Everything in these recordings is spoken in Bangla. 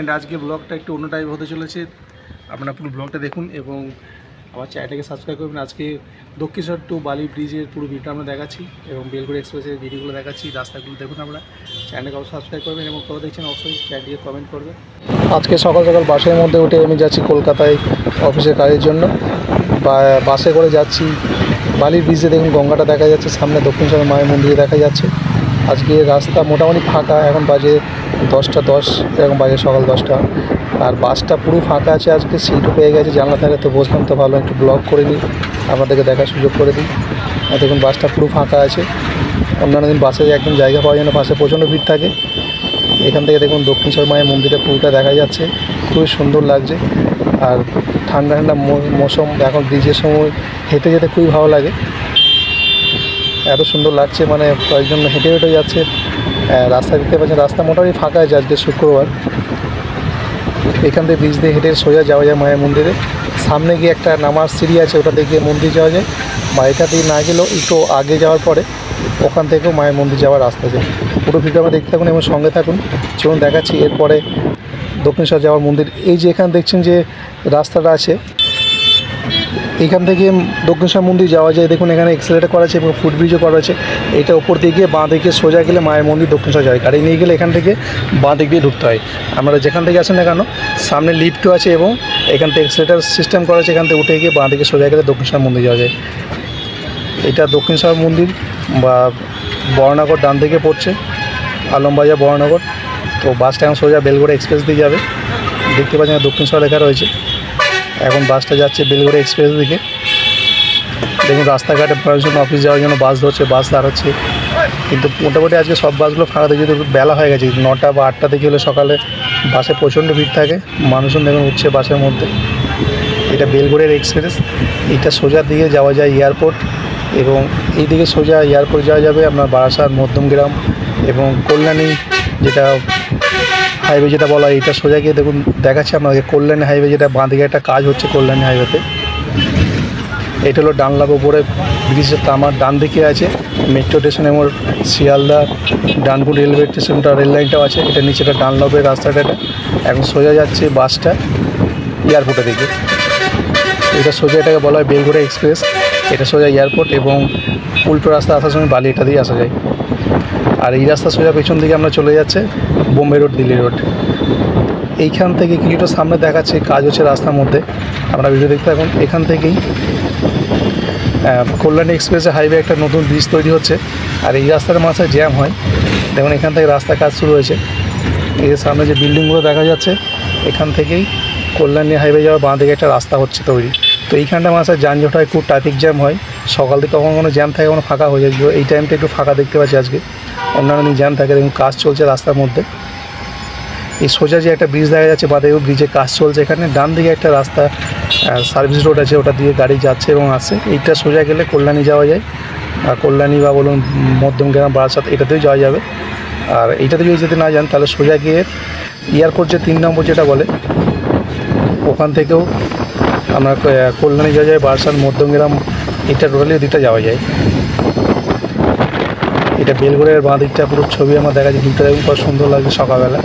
অ্যান্ড আজকে ব্লগটা একটু অন্য টাইপ হতে চলেছে। আপনারা পুরো ব্লগটা দেখুন এবং আমার চ্যানেলটাকে সাবস্ক্রাইব করবেন। আজকে দক্ষিণেশ্বর টু বালি ব্রিজের পুরো ভিডিওটা আমরা দেখাচ্ছি এবং বেলগুড়ি এক্সপ্রেসের ভিডিওগুলো দেখাচ্ছি। রাস্তাগুলো দেখুন, আমরা চ্যানেলকে অবশ্যই সাবস্ক্রাইব করবেন এবং কোথাও দেখছেন অবশ্যই চ্যানেলটিকে কমেন্ট করবেন। আজকে সকাল সকাল বাসের মধ্যে উঠে আমি যাচ্ছি কলকাতায় অফিসের কাজের জন্য। বাসে করে যাচ্ছি বালি ব্রিজে। দেখুন গঙ্গাটা দেখা যাচ্ছে, সামনে দক্ষিণেশ্বর মায়ের মন্দিরে দেখা যাচ্ছে। আজকে রাস্তা মোটামুটি ফাঁকা, এখন বাজে 10:10 এরকম বাজে, সকাল 10টা। আর বাসটা পুরো ফাঁকা আছে, আজকে সিটও পেয়ে গেছে জানলা থাকে, তো বসলাম তো ভালো একটু ব্লগ করে নিই, আপনাদেরকে দেখার সুযোগ করে দিই। আর দেখুন বাসটা পুরো ফাঁকা আছে। অন্যান্য দিন বাসে একদম জায়গা পাওয়া যায় না, বাসে প্রচণ্ড ভিড় থাকে। এখান থেকে দেখুন দক্ষিণেশ্বর মায়ের মন্দিরটা পুরোটা দেখা যাচ্ছে, খুবই সুন্দর লাগছে। আর ঠান্ডা ঠান্ডা মৌসুম, এখন ব্রিজের সময় হেঁটে যেতে খুবই ভালো লাগে, এত সুন্দর লাগছে। মানে কয়েকজন হেঁটে হেঁটে যাচ্ছে, রাস্তা দেখতে পাচ্ছেন, রাস্তা মোটামুটি ফাঁকা আছে আজকে শুক্রবার। এখান থেকে ব্রিজ দিয়ে হেঁটে সোজা যাওয়া যায় মায়ের মন্দিরে। সামনে গিয়ে একটা নামার সিঁড়ি আছে, ওটা দিয়ে গিয়ে মন্দির যাওয়া যায়। বা এটা দিয়ে না গেলেও একটু আগে যাওয়ার পরে ওখান থেকেও মায়ের মন্দির যাওয়ার রাস্তা আছে। পুরো ভিডিও আমরা দেখতে থাকুন এবং সঙ্গে থাকুন, চলুন দেখাচ্ছি। এরপরে দক্ষিণেশ্বর যাওয়ার মন্দির, এই যে এখানে দেখছেন যে রাস্তাটা আছে, এখান থেকে দক্ষিণেশ্বর মন্দির যাওয়া যায়। দেখুন এখানে এক্সেলেটার করা আছে এবং ফুটব্রিজও করা আছে। এটা ওপর দিয়ে গিয়ে বাঁ দিকে সোজা গেলে মায়ের মন্দির দক্ষিণেশ্বর যায়। গাড়ি নিয়ে গেলে এখান থেকে বাঁ দিক দিয়ে ঢুকতে হয়। আপনারা যেখান থেকে আসেন না কেন, সামনে লিফটও আছে এবং এখান থেকে এক্সেলেটার সিস্টেম করা আছে। এখান থেকে উঠে গিয়ে বাঁ দিকে সোজা গেলে দক্ষিণেশ্বর মন্দির যাওয়া যায়। এটা দক্ষিণেশ্বর মন্দির বা বড়নগর ডান দিকে পড়ছে, আলমবাজার বড়নগর। তো বাসটা এখন সোজা বেলগড়ি এক্সপ্রেস দিয়ে যাবে। দেখতে পাচ্ছেন দক্ষিণেশ্বর লেখা রয়েছে। এখন বাসটা যাচ্ছে বেলগড়ি এক্সপ্রেস দিকে। দেখুন রাস্তাঘাটে প্রয়োজন অফিস যাওয়ার জন্য বাস ধরছে, বাস দাঁড়াচ্ছে, কিন্তু মোটামুটি আজকে সব বাসগুলো ফাঁকা থাকে। যেহেতু বেলা হয়ে গেছে, 9টা বা 8টা থেকে হলে সকালে বাসে প্রচণ্ড ভিড় থাকে, মানুষজন দেখুন উঠছে বাসের মধ্যে। এটা বেলগড়ির এক্সপ্রেস, এটা সোজা দিকে যাওয়া যায় এয়ারপোর্ট, এবং এই দিকে সোজা এয়ারপোর্ট যাওয়া যাবে আপনার বারাসাত, মধ্যমগ্রাম এবং কল্যাণী, যেটা হাইওয়ে যেটা বলা হয়। এটা সোজা গিয়ে দেখুন দেখাচ্ছে আপনাকে কল্যাণী হাইওয়ে, যেটা বাঁ দিকে একটা কাজ হচ্ছে কল্যাণী হাইওয়েতে। এটা হলো ডানলাভ উপরে ব্রিজের, আমার ডান দিকে আছে মেট্রো স্টেশন এবং শিয়ালদা ডানকুনি রেলওয়ে স্টেশনটা, রেল লাইনটাও আছে। এটা নিচেটা ডানলাভের রাস্তাটা। এটা এখন সোজা যাচ্ছে বাসটা এয়ারপোর্টের দিকে। এটা সোজা, এটাকে বলা হয় বেলগড়ি এক্সপ্রেস। এটা সোজা এয়ারপোর্ট এবং উল্টো রাস্তা আসার সময় বালি এটা দিয়ে আসা যায়। আর এই রাস্তা সোজা পেছন দিকে আমরা চলে যাচ্ছে বোম্বে রোড, দিল্লি রোড। এইখান থেকে কিছুটা সামনে দেখাচ্ছে কাজ হচ্ছে রাস্তার মধ্যে, আমরা ভিডিও দেখতে থাকুন। এখান থেকেই কল্যাণী এক্সপ্রেসে হাইওয়ে একটা নতুন ব্রিজ তৈরি হচ্ছে, আর এই রাস্তার মাঝে জ্যাম হয়। দেখুন এখান থেকে রাস্তা কাজ শুরু হয়েছে। এর সামনে যে বিল্ডিংগুলো দেখা যাচ্ছে, এখান থেকেই কল্যাণী হাইওয়ে যাওয়ার বাঁ দিকে একটা রাস্তা হচ্ছে তৈরি। তো এইখানটা মাঝে যানজট হয়, খুব ট্রাফিক জ্যাম হয়। সকাল থেকে কখনো কোনো জ্যাম থাকে, কখনো ফাঁকা হয়ে যায়। এই টাইমটা একটু ফাঁকা দেখতে পাচ্ছি আজকে, অন্যান্য দিন জ্যাম থাকে। দেখুন কাজ চলছে রাস্তার মধ্যে। এই সোজা যে একটা ব্রিজ দেখা যাচ্ছে, বাদে ব্রিজে কাজ চলছে। এখানে ডান দিকে একটা রাস্তা সার্ভিস রোড আছে, ওটা দিয়ে গাড়ি যাচ্ছে এবং আসছে। এইটা সোজা গেলে কল্যাণী যাওয়া যায়, আর কল্যাণী বা বলুন মধ্যমগ্রাম, বারাসাত, এটাতেও যাওয়া যাবে। আর এইটাতে যদি যেতে না যান, তাহলে সোজা গিয়ে এয়ারপোর্ট যে 3 নম্বর যেটা বলে, ওখান থেকেও আমরা কল্যাণী যাওয়া যায়, বারাসাত, মধ্যমগ্রাম, এটা টোটালি দিকটা যাওয়া যায়। এটা বেলগড়ির বাঁ দিকটা পুরো ছবি আমার দেখা যায়। দিকটা দেখুন কত সুন্দর লাগছে সকালবেলা,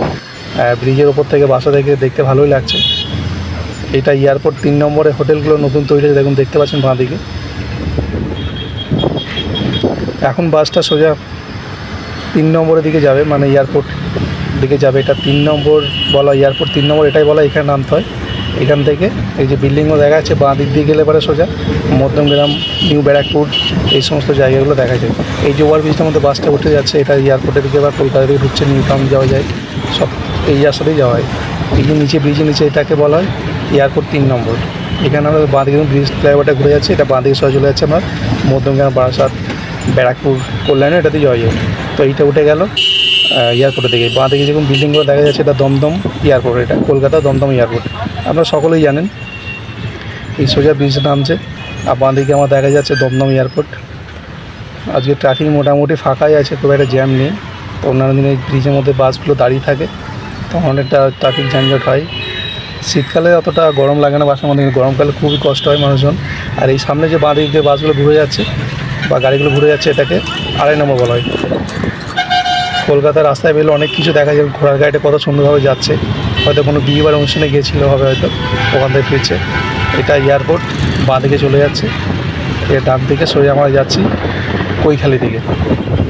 ব্রিজের ওপর থেকে বাসা থেকে দেখতে ভালোই লাগছে। এটা এয়ারপোর্ট 3 নম্বরে হোটেলগুলো নতুন তৈরি হয়েছে, দেখুন দেখতে পাচ্ছেন বাঁ দিকে। এখন বাসটা সোজা 3 নম্বরের দিকে যাবে, মানে এয়ারপোর্ট দিকে যাবে। এটা 3 নম্বর বলা, এয়ারপোর্ট 3 নম্বর এটাই বলা, এখানে নামতে হয়। এখান থেকে এই যে বিল্ডিংও দেখা যাচ্ছে, বাঁ দিক দিয়ে গেলে পরে সোজা মধ্যমগ্রাম, নিউ ব্যারাকপুর, এই সমস্ত জায়গাগুলো দেখা যায়। এই যে ওভারব্রিজটার মধ্যে বাসটা উঠে যাচ্ছে, এটা এয়ারপোর্টের দিকে বা কলকাতা দিকে ঢুকছে, নিউ টাউন যাওয়া যায়, সব এই রাস্তাতেই যাওয়া হয়। এই যে নিচে ব্রিজের নিচে, এটাকে বলা হয় এয়ারপোর্ট 3 নম্বর। এখানে আমরা বাঁ দিকে ব্রিজ ফ্লাইওভারটা ঘুরে যাচ্ছে, এটা বাঁ দিকে সোজা চলে যাচ্ছে আমার মধ্যমগ্রাম, বারাসাত, ব্যারাকপুর, কল্যাণী, এটাতে যাওয়া যায়। তো এইটা উঠে গেল এয়ারপোর্টের দিকে। বাঁ দিকে যেরকম বিল্ডিংগুলো দেখা যাচ্ছে, এটা দমদম এয়ারপোর্ট, এটা কলকাতা দমদম এয়ারপোর্ট, আপনারা সকলেই জানেন। এই সোজা ব্রিজ নামছে, আর বাঁ দিকে আমার দেখা যাচ্ছে দমদম এয়ারপোর্ট। আজকে ট্রাফিক মোটামুটি ফাঁকাই আছে, খুব একটা জ্যাম নেই। তো অন্যান্য দিনে এই ব্রিজের মধ্যে বাসগুলো দাঁড়িয়ে থাকে, তখন অনেকটা ট্রাফিক যানজট হয়। শীতকালে অতটা গরম লাগে না বাসের মধ্যে, কিন্তু গরমকালে খুবই কষ্ট হয় মানুষজন। আর এই সামনে যে বাঁ দিক দিয়ে বাসগুলো ঘুরে যাচ্ছে বা গাড়িগুলো ঘুরে যাচ্ছে, এটাকে 2.5 নম্বর বলা হয়। কলকাতার রাস্তায় বেরোলে অনেক কিছু দেখা যায়, ঘোড়ার গাড়িটা কত সুন্দরভাবে যাচ্ছে, হয়তো কোনো বিয়ে বাড়ির অনুষ্ঠানে গিয়েছিল হবে, হয়তো ওখান থেকে ফিরছে। এটা এয়ারপোর্ট, বাঁ দিকে চলে যাচ্ছে, এর ডান দিকে সরে আমরা যাচ্ছি কৈখালি দিকে।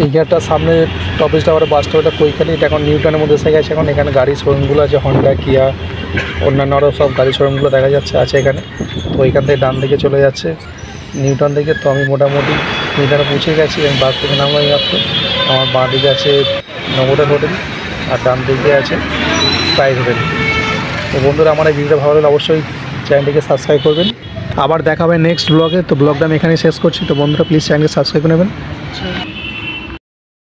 এইখানটা সামনে টপিস টাওয়ারের বাস স্টপটা কৈখালি, এটা এখন নিউটাউনের মধ্যে এসে গেছে। এখন এখানে গাড়ির শোরুমগুলো আছে, হন্ডা, কিয়া, অন্যান্য আরও সব গাড়ির শোরুমগুলো দেখা যাচ্ছে আছে এখানে। তো এখান থেকে ডান দিকে চলে যাচ্ছে নিউটাউন দিকে। তো আমি মোটামুটি নিউটাউনে পৌঁছে গেছি, আমি বাস থেকে নামলাম মাত্র। আমার বাঁ দিকে আছে নোভোটেল হোটেল আর ডান দিকে আছে প্রাইড হোটেল। তো বন্ধুরা, আমার এই ভিডিওটা ভালো লাগলে অবশ্যই চ্যানেলটিকে সাবস্ক্রাইব করবেন। আবার দেখা হবে নেক্সট ব্লগে। তো ব্লগটা আমি এখানেই শেষ করছি। তো বন্ধুরা প্লিজ চ্যানেলকে সাবস্ক্রাইব করে নেবেন।